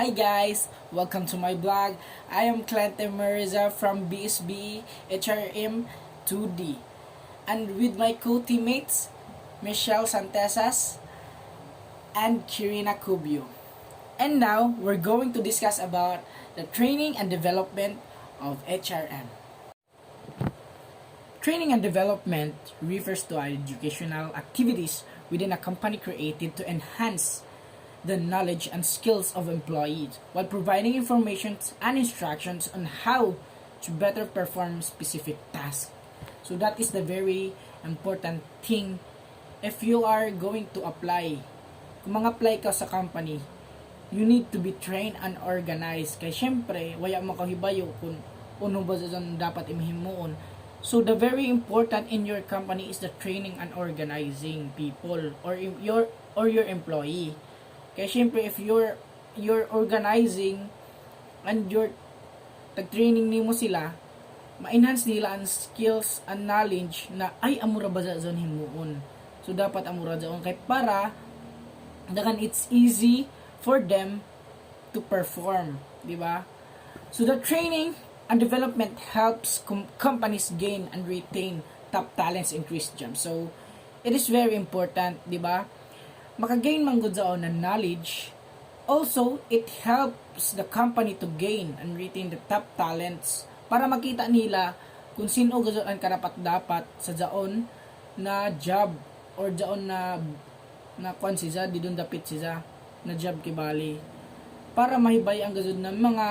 Hi guys! Welcome to my blog. I am Clente Mariza from BSB HRM 2D and with my co-teammates Michelle Santesas and Kirina Cubio. And now we're going to discuss about the training and development of HRM. Training and development refers to educational activities within a company created to enhance the knowledge and skills of employees while providing information and instructions on how to better perform specific tasks. So that is the very important thing if you are going to apply. Kung mag-apply ka sa company, you need to be trained and organized. Kaya syempre, waya mo kahibayo kung ano ba dapat imhimuon. So the very important in your company is the training and organizing people or your employee. Kaya syempre if you're organizing and you're tag-training nimo sila, ma-enhance nila ang skills and knowledge na ay amura ba zon himuon. So dapat amura zon kay para dakan it's easy for them to perform, di ba? So the training and development helps companies gain and retain top talents, increase jobs. So it is very important, di ba? Makagain man gud sa ng knowledge. Also, it helps the company to gain and retain the top talents para makita nila kung sino gud ang karapat-dapat sa daon na job or daon na kwan siya, didon dapit siya na job kibali para mahibay ang gud ng mga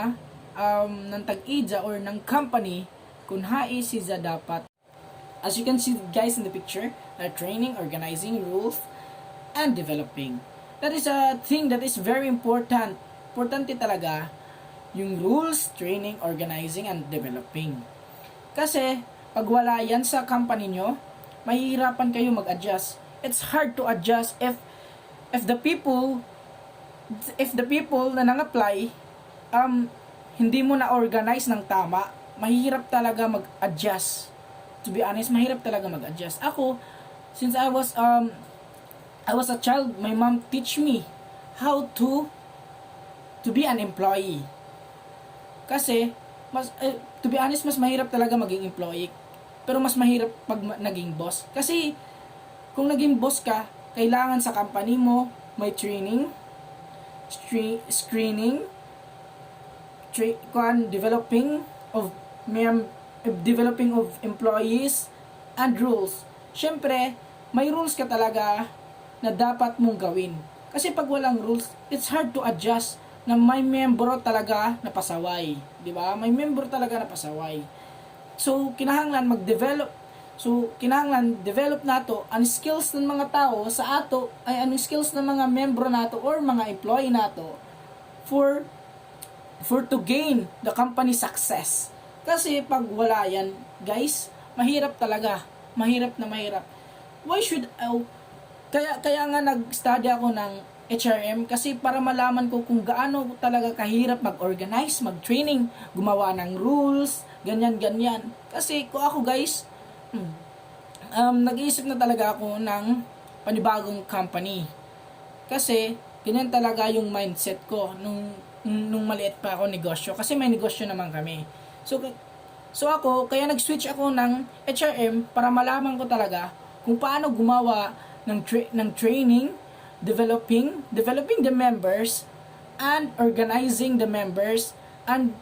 ng tag-ija or ng company kung hai siya dapat. As you can see guys in the picture, training, organizing, rules, and developing. That is a thing that is very important. Importante talaga yung rules, training, organizing, and developing. Kasi pag wala yan sa company nyo, mahihirapan kayo mag-adjust. It's hard to adjust if the people na nang-apply hindi mo na organize ng tama, mahirap talaga mag-adjust. To be honest, mahirap talaga mag-adjust. Ako, since I was a child, my mom teach me how to be an employee. Kasi to be honest, mas mahirap talaga maging employee. Pero mas mahirap pag naging boss. Kasi kung naging boss ka, kailangan sa company mo may training, screening, developing of employees and rules. Syempre, may rules ka talaga na dapat mong gawin. Kasi pag walang rules, it's hard to adjust na may membro talaga na pasaway, di ba? May membro talaga na pasaway. So, kinahanglan mag-develop. So, kinahanglan develop nato ang skills ng mga tao sa ato ay ang skills ng mga membro nato or mga employee nato for to gain the company success. Kasi pag wala yan, guys, mahirap talaga. Mahirap na mahirap. Why should kaya nga nag-study ako ng HRM kasi para malaman ko kung gaano talaga kahirap mag-organize, mag-training, gumawa ng rules, ganyan. Kasi kung ako guys, nag-iisip na talaga ako ng panibagong company. Kasi ganyan talaga yung mindset ko nung maliit pa ako negosyo. Kasi may negosyo naman kami. So ako, kaya nag-switch ako ng HRM para malaman ko talaga kung paano gumawa ng training, developing the members, and organizing the members, and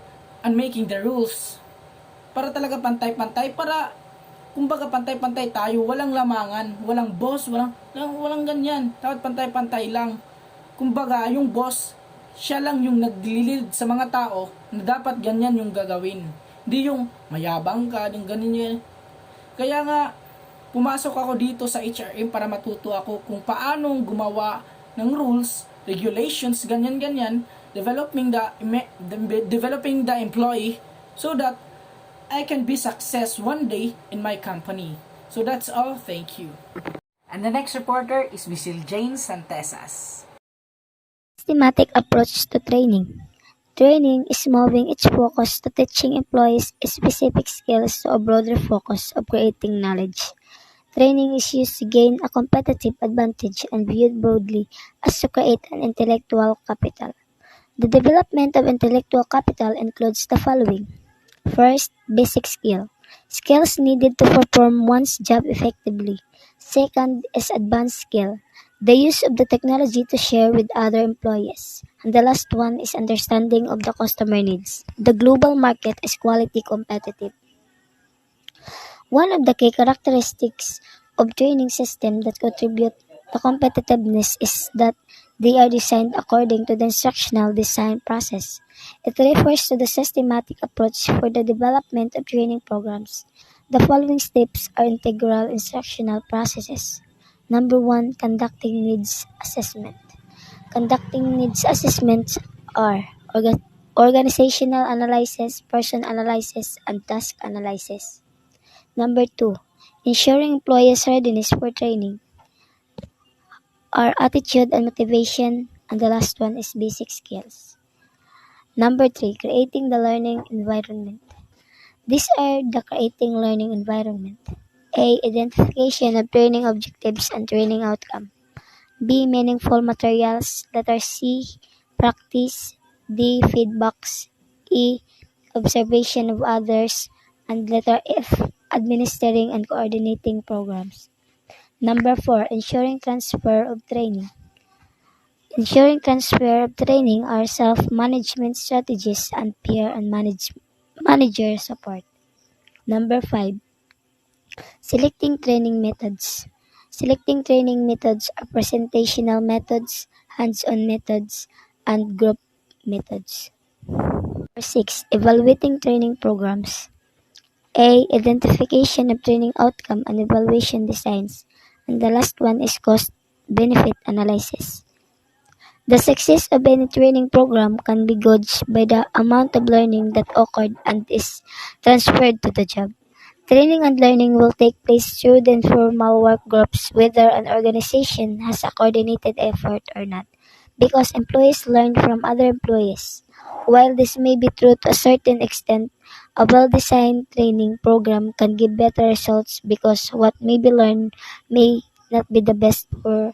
making the rules. Para talaga pantay-pantay, para kumbaga pantay-pantay tayo, walang lamangan, walang boss, walang ganyan. Dapat pantay-pantay lang. Kumbaga, yung boss, siya lang yung naglilid sa mga tao na dapat ganyan yung gagawin. Hindi yung mayabang ka, yung ganyan. Kaya nga, pumasok ako dito sa HRM para matuto ako kung paano gumawa ng rules, regulations, ganyan, developing the employee so that I can be success one day in my company. So that's all. Thank you. And the next reporter is Miss Jane Santesas. Systematic approach to training. Training is moving its focus to teaching employees specific skills to a broader focus of creating knowledge. Training is used to gain a competitive advantage and viewed broadly as to create an intellectual capital. The development of intellectual capital includes the following. First, basic skill. Skills needed to perform one's job effectively. Second is advanced skill. The use of the technology to share with other employees. And the last one is understanding of the customer needs. The global market is quality competitive. One of the key characteristics of training systems that contribute to competitiveness is that they are designed according to the instructional design process. It refers to the systematic approach for the development of training programs. The following steps are integral instructional processes. Number one, conducting needs assessment. Conducting needs assessments are organizational analysis, person analysis, and task analysis. Number two, ensuring employees' readiness for training are attitude and motivation, and the last one is basic skills. Number three, creating the learning environment. These are the creating learning environment. A. Identification of training objectives and training outcome. B. Meaningful materials. Letter C. Practice. D. Feedbacks. E. Observation of others. And letter F. Administering and coordinating programs. Number 4. Ensuring transfer of training. Ensuring transfer of training are self-management strategies and peer and manager support. Number 5. Selecting training methods. Selecting training methods are presentational methods, hands-on methods, and group methods. Number 6. Evaluating training programs. A. Identification of training outcome and evaluation designs. And the last one is cost-benefit analysis. The success of any training program can be gauged by the amount of learning that occurred and is transferred to the job. Training and learning will take place through the informal work groups whether an organization has a coordinated effort or not, because employees learn from other employees. While this may be true to a certain extent, a well-designed training program can give better results because what may be learned may not be the best for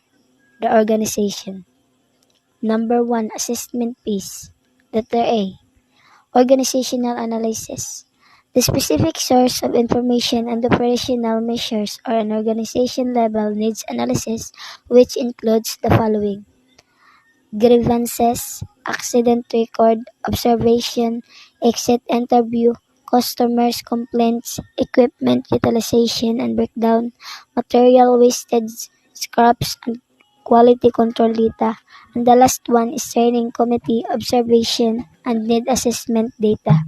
the organization. Number 1. Assessment piece. Letter A. Organizational analysis. The specific source of information and operational measures or an organization level needs analysis, which includes the following: grievances, accident record, observation, exit interview, customers' complaints, equipment utilization and breakdown, material wastage, scraps, and quality control data. And the last one is training committee observation and need assessment data.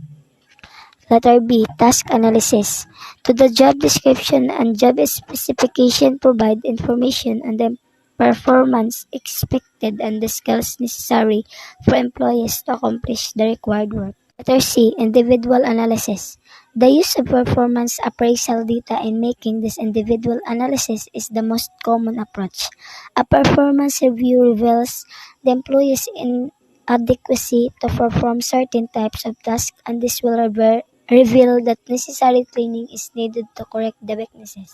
Letter B. Task analysis. To the job description and job specification provide information on the performance expected and the skills necessary for employees to accomplish the required work. Letter C. Individual analysis. The use of performance appraisal data in making this individual analysis is the most common approach. A performance review reveals the employee's inadequacy to perform certain types of tasks, and this will reveal that necessary training is needed to correct the weaknesses.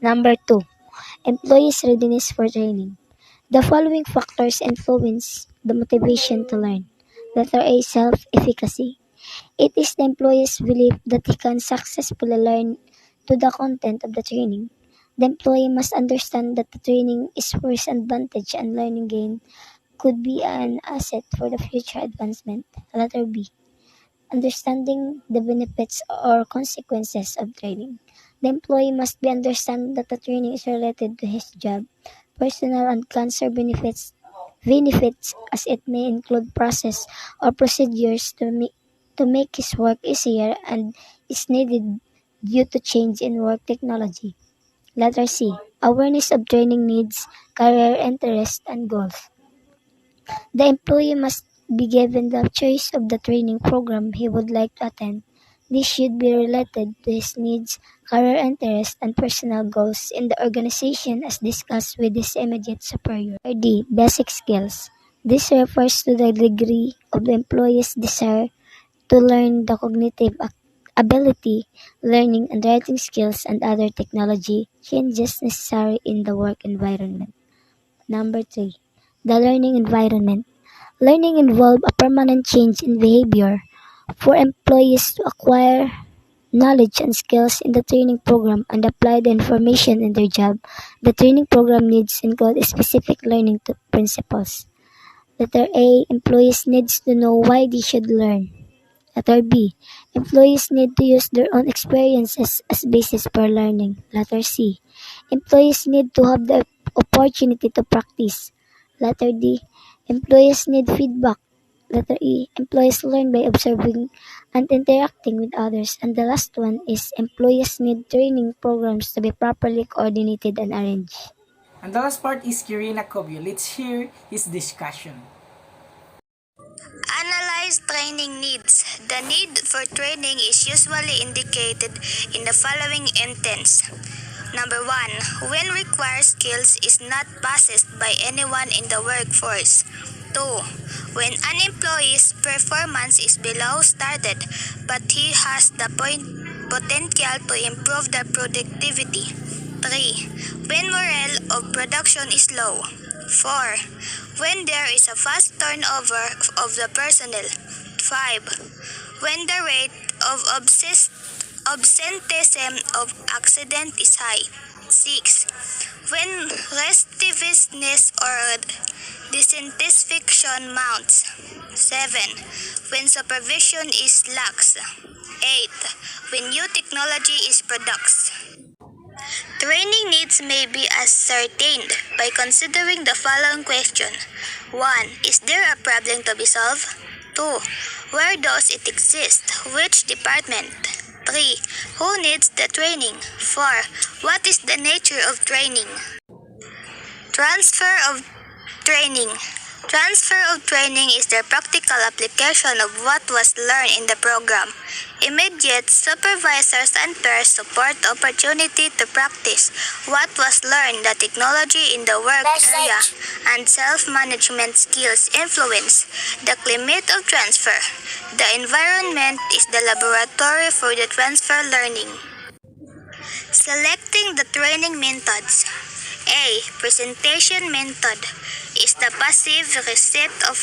Number 2. Employees' readiness for training. The following factors influence the motivation to learn. Letter A. Self-efficacy. It is the employee's belief that he can successfully learn to the content of the training. The employee must understand that the training is for his advantage and learning gain could be an asset for the future advancement. Letter B. Understanding the benefits or consequences of training. The employee must be understand that the training is related to his job, personal and cancer benefits as it may include process or procedures to make his work easier and is needed due to change in work technology. Letter C. Awareness of training needs, career interests, and goals. The employee must be given the choice of the training program he would like to attend. This should be related to his needs, career interests, and personal goals in the organization as discussed with his immediate superior. D. Basic skills. This refers to the degree of the employee's desire to learn the cognitive ability, learning and writing skills, and other technology changes necessary in the work environment. Number 3. The learning environment. Learning involves a permanent change in behavior for employees to acquire knowledge and skills in the training program and apply the information in their job. The training program needs include specific learning principles. Letter A. Employees needs to know why they should learn. Letter B. Employees need to use their own experiences as basis for learning. Letter C. Employees need to have the opportunity to practice. Letter D. Employees need feedback. Letter E. Employees learn by observing and interacting with others. And the last one is employees need training programs to be properly coordinated and arranged. And the last part is Kirina Kobyo. Let's hear his discussion. Analyze training needs. The need for training is usually indicated in the following intents. Number 1. When required skills is not possessed by anyone in the workforce. 2. When an employee's performance is below started but he has the potential to improve the productivity. 3. When morale of production is low. 4. When there is a fast turnover of the personnel. 5. When the rate of absenteeism of accident is high. 6. When restiveness or dissatisfaction mounts. 7. When supervision is lax. 8. When new technology is produced. Training needs may be ascertained by considering the following question. 1. Is there a problem to be solved? 2. Where does it exist? Which department? 3. Who needs the training? 4. What is the nature of training? Transfer of training. Transfer of training is the practical application of what was learned in the program. Immediate supervisors and peers support opportunity to practice what was learned. The technology in the work area and self-management skills influence the climate of transfer. The environment is the laboratory for the transfer learning. Selecting the training methods. A. Presentation method is the passive receipt of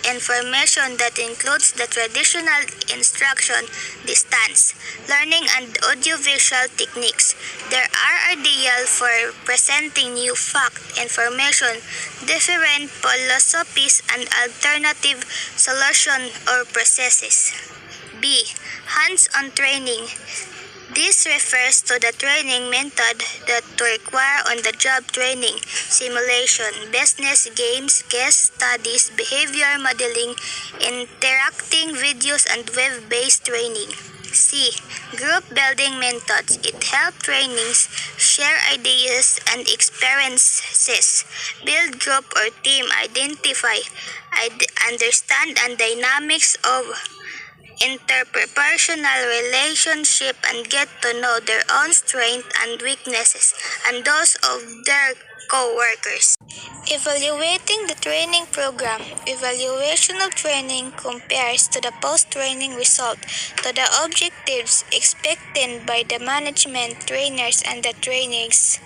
information that includes the traditional instruction, distance, learning, and audiovisual techniques. They are ideal for presenting new fact, information, different philosophies, and alternative solutions or processes. B. Hands-on training. This refers to the training method that require on-the-job training, simulation, business games, case studies, behavior modeling, interacting videos, and web-based training. C. Group building methods. It helps trainees share ideas and experiences, build group or team, identify, understand and dynamics of interpersonal relationship and get to know their own strengths and weaknesses and those of their co-workers. Evaluating the training program. Evaluation of training compares to the post-training result to the objectives expected by the management, trainers, and the trainees.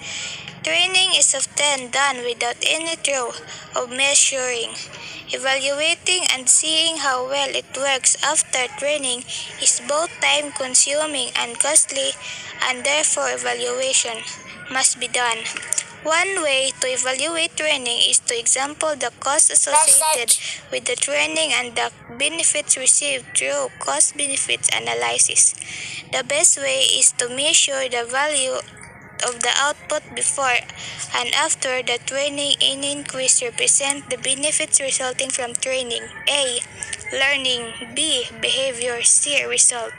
Training is often done without any thought of measuring. Evaluating and seeing how well it works after training is both time-consuming and costly, and therefore evaluation must be done. One way to evaluate training is to examine the costs associated with the training and the benefits received through cost-benefits analysis. The best way is to measure the value of the output before and after the training in increase represent the benefits resulting from training. A. Learning. B. Behavior. C. Result.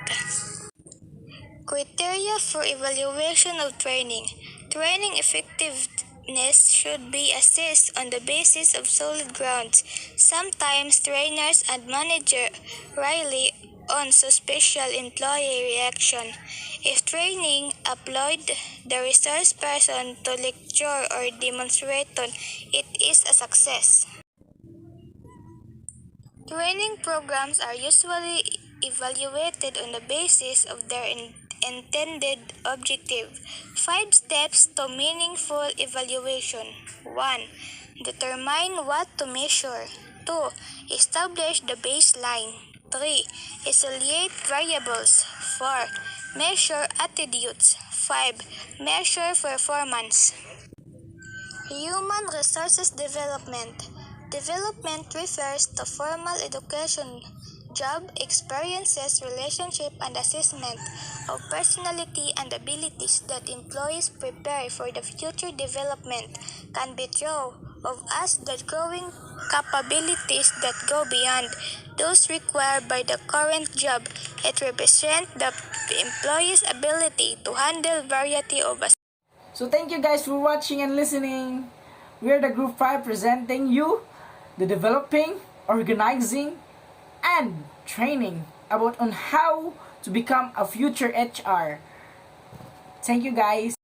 Criteria for evaluation of training. Training effectiveness should be assessed on the basis of solid grounds. Sometimes trainers and managers rely on special employee reaction. If training applied the resource person to lecture or demonstrate, it is a success. Training programs are usually evaluated on the basis of their intended objective. 5 steps to meaningful evaluation. 1. Determine what to measure. 2. Establish the baseline. 3. Isolate variables. 4. Measure attitudes. 5. Measure performance. Human Resources Development. Development refers to formal education, job experiences, relationship, and assessment of personality and abilities that employees prepare for the future development can be true of us that growing capabilities that go beyond those required by the current job. It represents the employee's ability to handle variety of So thank you guys for watching and listening. We're the Group 5 presenting you the developing, organizing, and training about on how to become a future HR. Thank you guys.